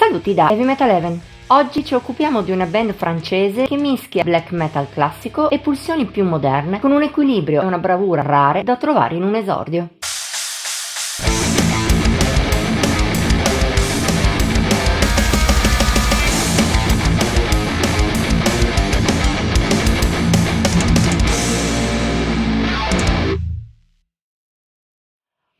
Saluti da Heavy Metal Heaven. Oggi ci occupiamo di una band francese che mischia black metal classico e pulsioni più moderne con un equilibrio e una bravura rare da trovare in un esordio.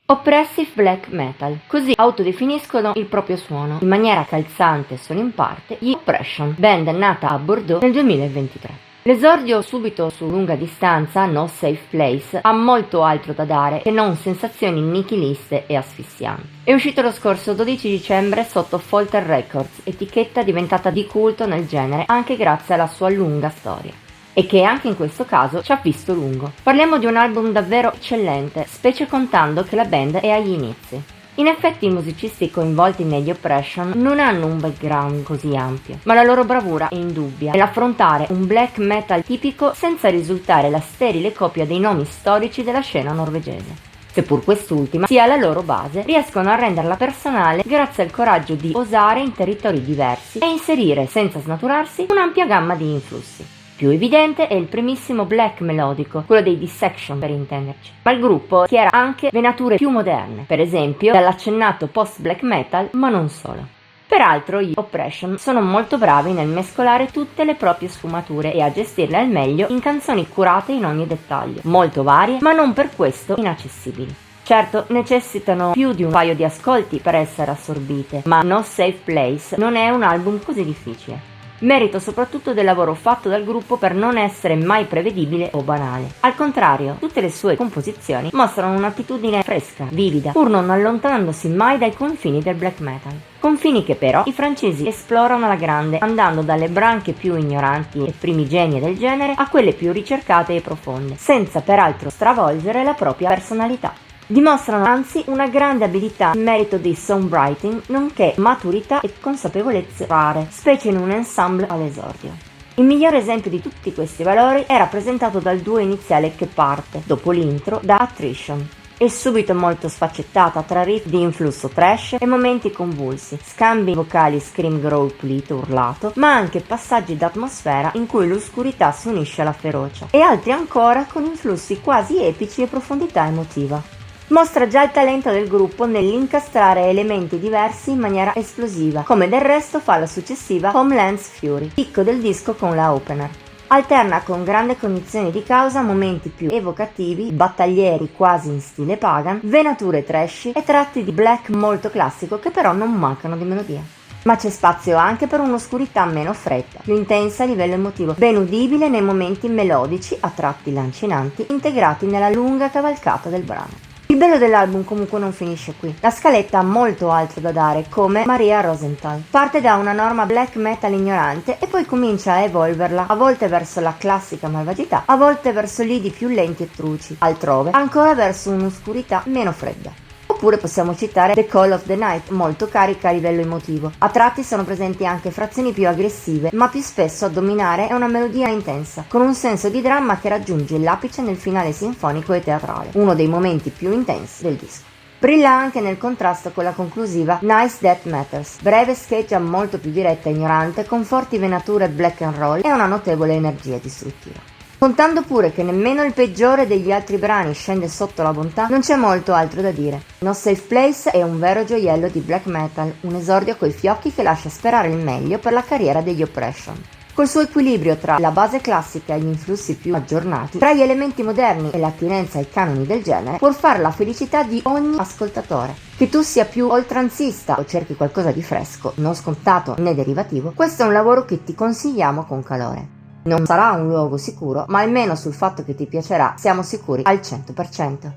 Oppressive black metal, così autodefiniscono il proprio suono, in maniera calzante e solo in parte, gli Oppression, band nata a Bordeaux nel 2023. L'esordio subito su lunga distanza, No Safe Place, ha molto altro da dare che non sensazioni nichiliste e asfissianti. È uscito lo scorso 12 dicembre sotto Folter Records, etichetta diventata di culto nel genere anche grazie alla sua lunga storia. E che anche in questo caso ci ha visto lungo. Parliamo di un album davvero eccellente, specie contando che la band è agli inizi. In effetti i musicisti coinvolti negli Oppression non hanno un background così ampio, ma la loro bravura è indubbia nell'affrontare un black metal tipico senza risultare la sterile copia dei nomi storici della scena norvegese. Seppur quest'ultima sia la loro base, riescono a renderla personale grazie al coraggio di osare in territori diversi e inserire, senza snaturarsi, un'ampia gamma di influssi. Più evidente è il primissimo black melodico, quello dei Dissection per intenderci, ma il gruppo schiera anche venature più moderne, per esempio dall'accennato post-black metal, ma non solo. Peraltro gli Oppression sono molto bravi nel mescolare tutte le proprie sfumature e a gestirle al meglio in canzoni curate in ogni dettaglio, molto varie ma non per questo inaccessibili. Certo, necessitano più di un paio di ascolti per essere assorbite, ma No Safe Place non è un album così difficile. Merito soprattutto del lavoro fatto dal gruppo per non essere mai prevedibile o banale. Al contrario, tutte le sue composizioni mostrano un'attitudine fresca, vivida, pur non allontanandosi mai dai confini del black metal. Confini che però i francesi esplorano alla grande, andando dalle branche più ignoranti e primigenie del genere a quelle più ricercate e profonde, senza peraltro stravolgere la propria personalità. Dimostrano anzi una grande abilità in merito di songwriting, nonché maturità e consapevolezze rare, specie in un ensemble all'esordio. Il miglior esempio di tutti questi valori è rappresentato dal duo iniziale che parte, dopo l'intro, da Attrition. È subito molto sfaccettata tra riff di influsso thrash e momenti convulsi, scambi vocali scream growl pulito urlato, ma anche passaggi d'atmosfera in cui l'oscurità si unisce alla ferocia, e altri ancora con influssi quasi epici e profondità emotiva. Mostra già il talento del gruppo nell'incastrare elementi diversi in maniera esplosiva, come del resto fa la successiva Homeland's Fury, picco del disco con la opener. Alterna con grande cognizione di causa momenti più evocativi, battaglieri quasi in stile pagan, venature trashy e tratti di black molto classico che però non mancano di melodia. Ma c'è spazio anche per un'oscurità meno fredda, più intensa a livello emotivo, ben udibile nei momenti melodici, a tratti lancinanti, integrati nella lunga cavalcata del brano. Il bello dell'album comunque non finisce qui. La scaletta ha molto altro da dare, come Maria Rosenthal. Parte da una norma black metal ignorante e poi comincia a evolverla, a volte verso la classica malvagità, a volte verso lidi più lenti e truci, altrove ancora verso un'oscurità meno fredda. Oppure possiamo citare The Call of the Night, molto carica a livello emotivo. A tratti sono presenti anche frazioni più aggressive, ma più spesso a dominare è una melodia intensa, con un senso di dramma che raggiunge l'apice nel finale sinfonico e teatrale, uno dei momenti più intensi del disco. Brilla anche nel contrasto con la conclusiva Nice Death Matters, breve scheggia molto più diretta e ignorante, con forti venature black and roll e una notevole energia distruttiva. Contando pure che nemmeno il peggiore degli altri brani scende sotto la bontà, non c'è molto altro da dire. No Safe Place è un vero gioiello di black metal, un esordio coi fiocchi che lascia sperare il meglio per la carriera degli Oppression. Col suo equilibrio tra la base classica e gli influssi più aggiornati, tra gli elementi moderni e l'attinenza ai canoni del genere, può fare la felicità di ogni ascoltatore. Che tu sia più oltranzista o cerchi qualcosa di fresco, non scontato né derivativo, questo è un lavoro che ti consigliamo con calore. Non sarà un luogo sicuro, ma almeno sul fatto che ti piacerà siamo sicuri al 100%.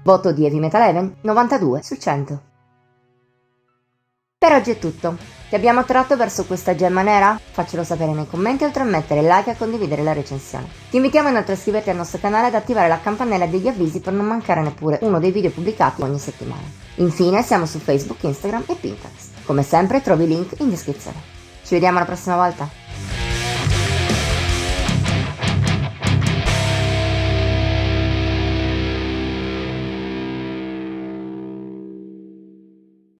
Voto di Heavy Metal Heaven 92 su 100. Per oggi è tutto. Ti abbiamo attratto verso questa gemma nera? Faccelo sapere nei commenti, oltre a mettere like e a condividere la recensione. Ti invitiamo inoltre a iscriverti al nostro canale ed attivare la campanella degli avvisi per non mancare neppure uno dei video pubblicati ogni settimana. Infine siamo su Facebook, Instagram e Pinterest. Come sempre trovi i link in descrizione. Ci vediamo la prossima volta.